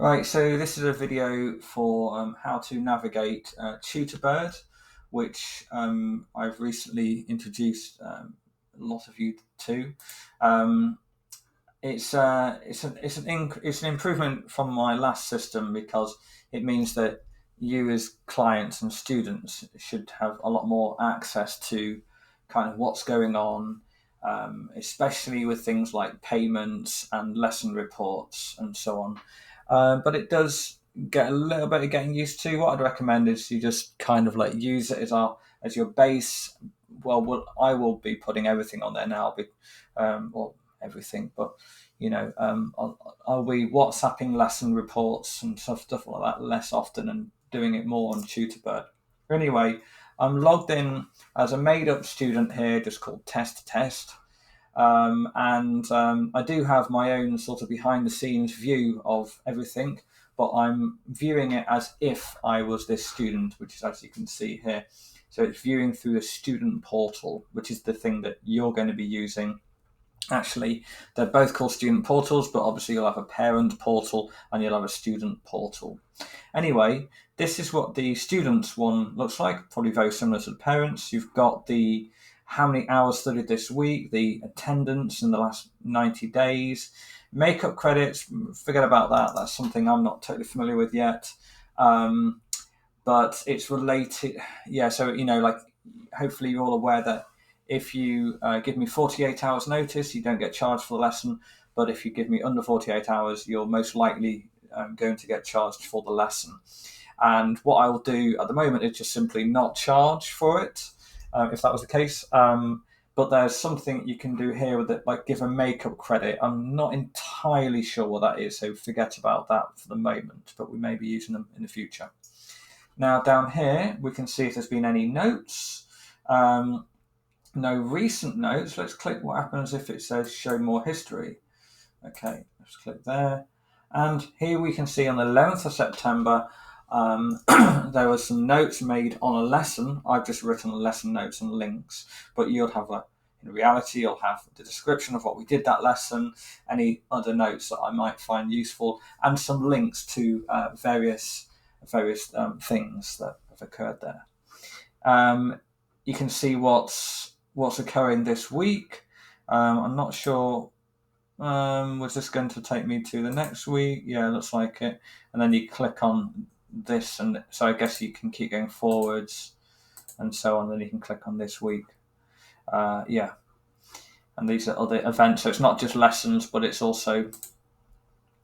Right, so this is a video for how to navigate Tutorbird, which I've recently introduced a lot of you to. Um, it's an improvement from my last system because it means that you as clients and students should have a lot more access to kind of what's going on, especially with things like payments and lesson reports and so on. But it does get a little bit of getting used to. What I'd recommend is you just kind of like use it as your base. I will be putting everything on there now. Well, everything, but I'll be WhatsApping lesson reports and stuff like that less often and doing it more on Tutorbird. Anyway, I'm logged in as a made-up student here, just called Test. And I do have my own sort of behind-the-scenes view of everything, but I'm viewing it as if I was this student, which is, as you can see here. So it's viewing through the student portal, which is the thing that you're going to be using. Actually, they're both called student portals, but obviously you'll have a parent portal and you'll have a student portal. Anyway, this is what the students one looks like, probably very similar to the parents. You've got the how many hours studied this week, the attendance in the last 90 days, makeup credits, forget about that. That's something I'm not totally familiar with yet. But it's related, yeah, so, like, hopefully you're all aware that if you give me 48 hours notice, you don't get charged for the lesson. But if you give me under 48 hours, you're most likely going to get charged for the lesson. And what I will do at the moment is just simply not charge for it, if that was the case. But there's something you can do here with it, like give a makeup credit. I'm not entirely sure what that is, so forget about that for the moment, but we may be using them in the future. Now down here, we can see if there's been any notes. No recent notes. Let's click what happens if it says show more history. Okay, let's click there. And here we can see on the 11th of September, there were some notes made on a lesson. I've just written lesson notes and links, but you'll have in reality, you'll have the description of what we did that lesson, any other notes that I might find useful, and some links to various things that have occurred there. You can see what's occurring this week. I'm not sure. Was this going to take me to the next week? Yeah, looks like it. And then you click on this, and so I guess you can keep going forwards and so on. Then you can click on this week. Yeah, and these are other events. So it's not just lessons, but it's also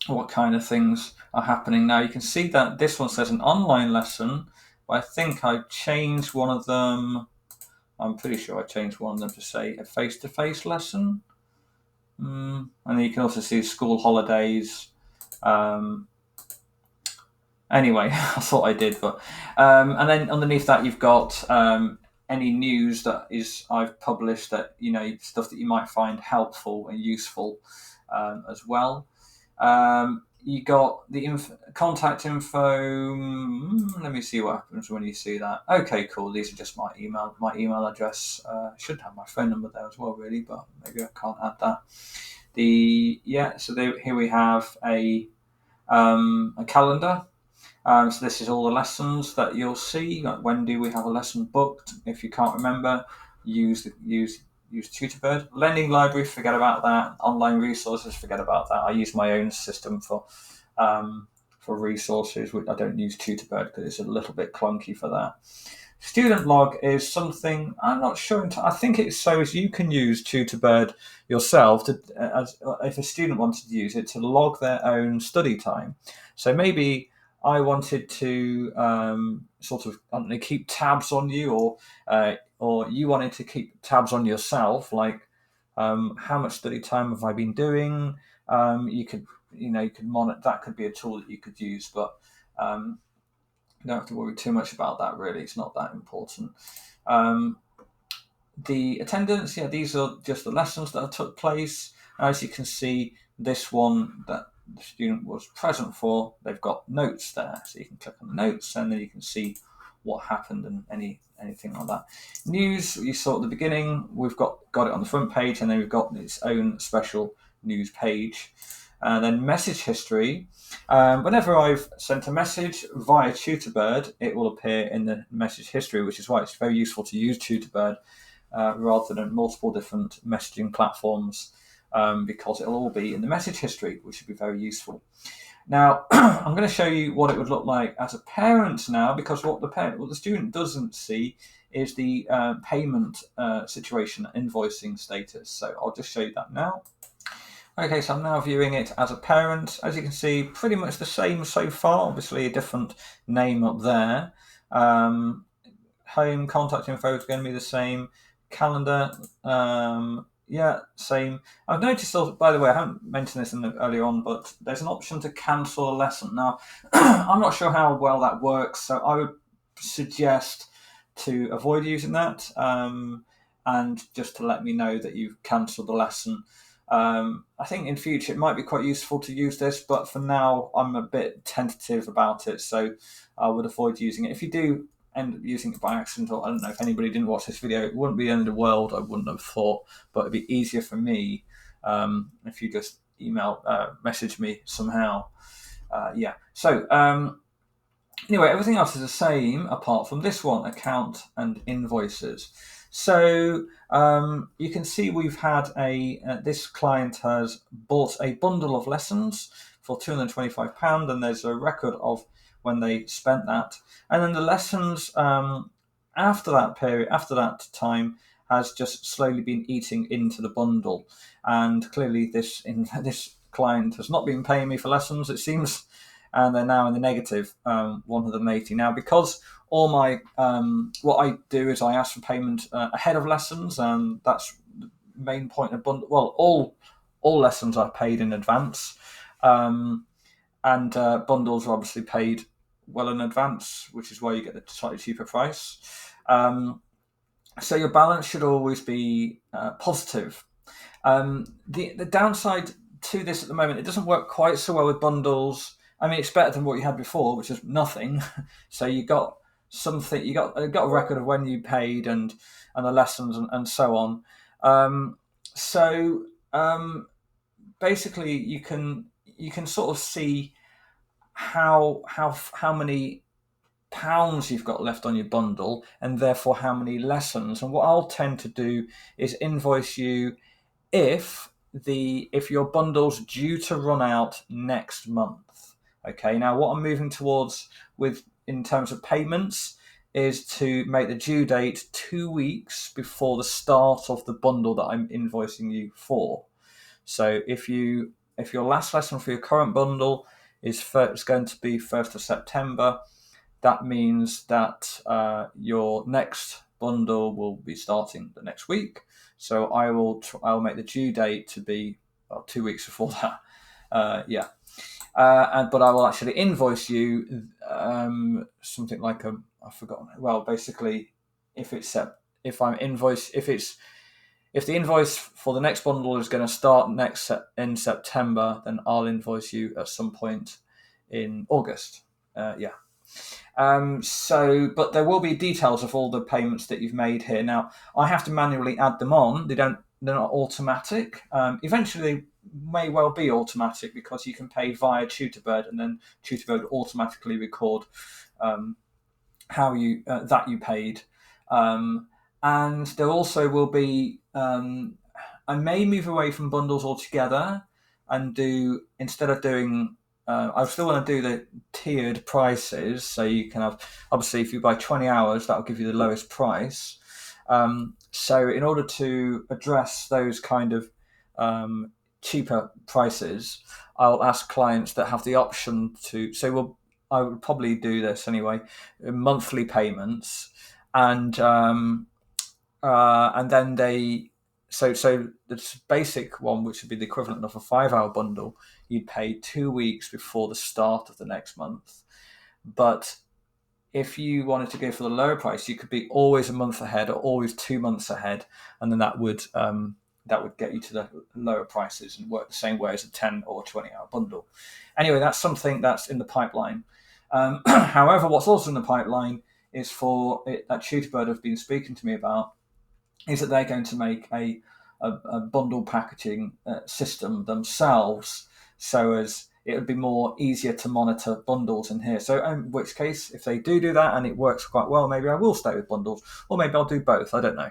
what kind of things are happening now. You can see that this one says an online lesson, but I think I changed one of them. I'm pretty sure I changed one of them to say a face-to-face lesson. And then you can also see school holidays. Anyway, I thought I did, but and then underneath that you've got any news that I've published that stuff that you might find helpful and useful as well. You got the contact info. Let me see what happens when you see that. Okay, cool. These are just my email address. Should have my phone number there as well, really, but maybe I can't add that. Here we have a calendar. So this is all the lessons that you'll see. Like when do we have a lesson booked? If you can't remember, use Tutorbird. Lending library, forget about that. Online resources, forget about that. I use my own system for resources. I don't use Tutorbird because it's a little bit clunky for that. Student log is something I'm not sure. I think it's so as you can use Tutorbird yourself if a student wanted to use it to log their own study time. So maybe I wanted to keep tabs on you, or you wanted to keep tabs on yourself, like how much study time have I been doing? You could monitor. That could be a tool that you could use, but you don't have to worry too much about that. Really, it's not that important. The attendance, these are just the lessons that took place. As you can see, this one that the student was present for, they've got notes there, so you can click on the notes and then you can see what happened and anything like that. News, you saw at the beginning, we've got it on the front page, and then we've got its own special news page. And then message history. Whenever I've sent a message via Tutorbird, it will appear in the message history, which is why it's very useful to use Tutorbird rather than multiple different messaging platforms, because it'll all be in the message history, which would be very useful. Now, I'm going to show you what it would look like as a parent now, because what the student doesn't see is the payment situation, invoicing status. So I'll just show you that now. Okay, so I'm now viewing it as a parent. As you can see, pretty much the same so far. Obviously, a different name up there. Home contact info is going to be the same. Calendar, yeah, same. I've noticed, by the way, I haven't mentioned this earlier on, but there's an option to cancel a lesson. Now, I'm not sure how well that works, so I would suggest to avoid using that, and just to let me know that you've cancelled the lesson. I think in future it might be quite useful to use this, but for now I'm a bit tentative about it, so I would avoid using it. If you do end up using it by accident, or I don't know, if anybody didn't watch this video, it wouldn't be the end of the world, I wouldn't have thought, but it'd be easier for me if you just message me somehow. Yeah, so anyway, everything else is the same apart from this one, account and invoices. So you can see we've had this client has bought a bundle of lessons for £225, and there's a record of when they spent that. And then the lessons after that time, has just slowly been eating into the bundle. And clearly this client has not been paying me for lessons, it seems, and they're now in the negative, 180. Now, because all my what I do is I ask for payment ahead of lessons, and that's the main point of bundle. Well, all lessons are paid in advance, and bundles are obviously paid well in advance, which is why you get the slightly cheaper price. So your balance should always be positive. The downside to this at the moment, it doesn't work quite so well with bundles. I mean, it's better than what you had before, which is nothing. So you got something, you got a record of when you paid and the lessons and so on. Basically, you can sort of see how many pounds you've got left on your bundle, and therefore how many lessons. And what I'll tend to do is invoice you if your bundle's due to run out next month. Okay, now what I'm moving towards in terms of payments is to make the due date 2 weeks before the start of the bundle that I'm invoicing you for. So if your last lesson for your current bundle is going to be 1st of September, that means that your next bundle will be starting the next week. So I'll make the due date to be 2 weeks before that. Yeah. But I will actually invoice you something like I've forgotten. Well, basically, if the invoice for the next bundle is going to start in September, then I'll invoice you at some point in August. Yeah. But there will be details of all the payments that you've made here. Now, I have to manually add them on. They're not automatic. Eventually, they may well be automatic because you can pay via Tutorbird, and then Tutorbird will automatically record how that you paid. And there also will be. I may move away from bundles altogether and instead of doing. I still want to do the tiered prices, so you can have, obviously, if you buy 20 hours, that'll give you the lowest price. So in order to address those kind of cheaper prices, I'll ask clients that have the option to. I would probably do this anyway, monthly payments, and then they. So the basic one, which would be the equivalent of a 5-hour bundle, you'd pay 2 weeks before the start of the next month. But if you wanted to go for the lower price, you could be always a month ahead or always 2 months ahead, and then that would get you to the lower prices and work the same way as a 10 or 20-hour bundle. Anyway, that's something that's in the pipeline. However, what's also in the pipeline is that Tutorbird have been speaking to me about, is that they're going to make a bundle packaging system themselves. so as it would be more easier to monitor bundles in here. So in which case, if they do that and it works quite well, maybe I will stay with bundles, or maybe I'll do both. I don't know.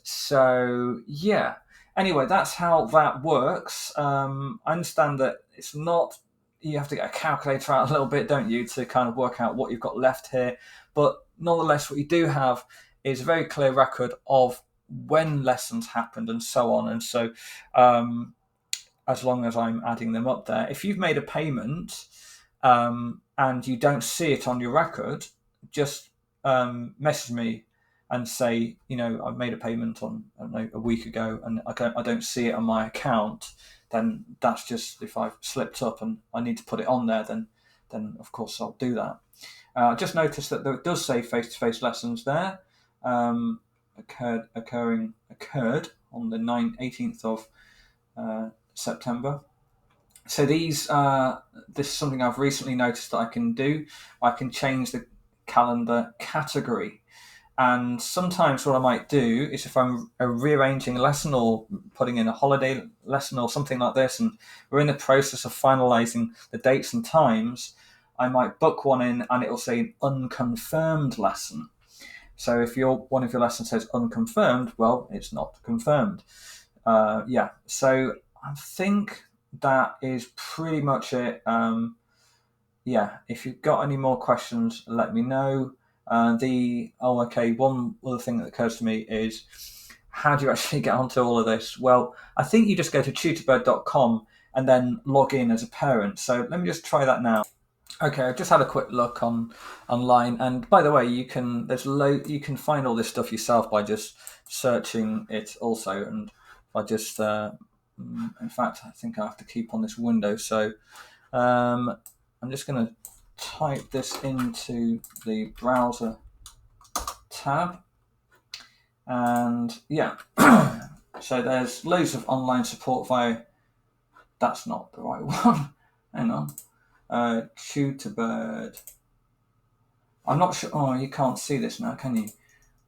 So yeah. Anyway, that's how that works. I understand that it's not. You have to get a calculator out a little bit, don't you, to kind of work out what you've got left here. But nonetheless, what you do have is a very clear record of when lessons happened and so on. And so, as long as I'm adding them up there, if you've made a payment and you don't see it on your record, just message me and say, I've made a payment on, I don't know, a week ago and I don't see it on my account. Then that's just, if I've slipped up and I need to put it on there, then of course I'll do that. I just noticed that it does say face-to-face lessons there, occurred on the 18th of September. So this is something I've recently noticed that I can do. I can change the calendar category. And sometimes what I might do is if I'm rearranging a lesson or putting in a holiday lesson or something like this, and we're in the process of finalizing the dates and times, I might book one in and it'll say an unconfirmed lesson. So if one of your lessons says unconfirmed, well, it's not confirmed. So I think that is pretty much it. If you've got any more questions, let me know. One other thing that occurs to me is, how do you actually get onto all of this? Well, I think you just go to tutorbird.com and then log in as a parent. So let me just try that now. Okay, I've just had a quick look online, and by the way, you can find all this stuff yourself by just searching it also. And I just, in fact, I think I have to keep on this window. So I'm just going to type this into the browser tab, and so there's loads of online support via, that's not the right one, hang on, Tutorbird. I'm not sure, you can't see this now, can you?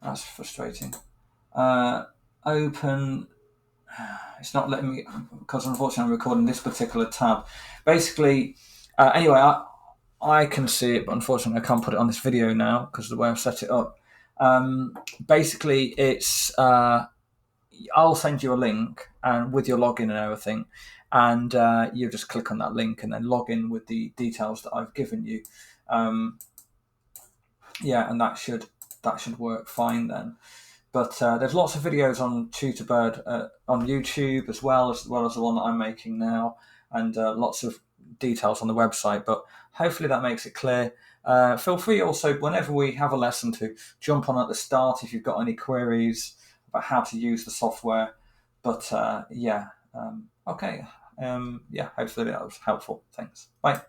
That's frustrating. Open, it's not letting me, because unfortunately I'm recording this particular tab. Basically, anyway, I can see it, but unfortunately I can't put it on this video now because of the way I've set it up. Basically, it's I'll send you a link and with your login and everything, and you just click on that link and then log in with the details that I've given you. And that should work fine then. But there's lots of videos on Tutorbird on YouTube as well as the one that I'm making now, and lots of details on the website. But hopefully that makes it clear. Feel free also, whenever we have a lesson, to jump on at the start if you've got any queries about how to use the software. But hopefully that was helpful. Thanks. Bye.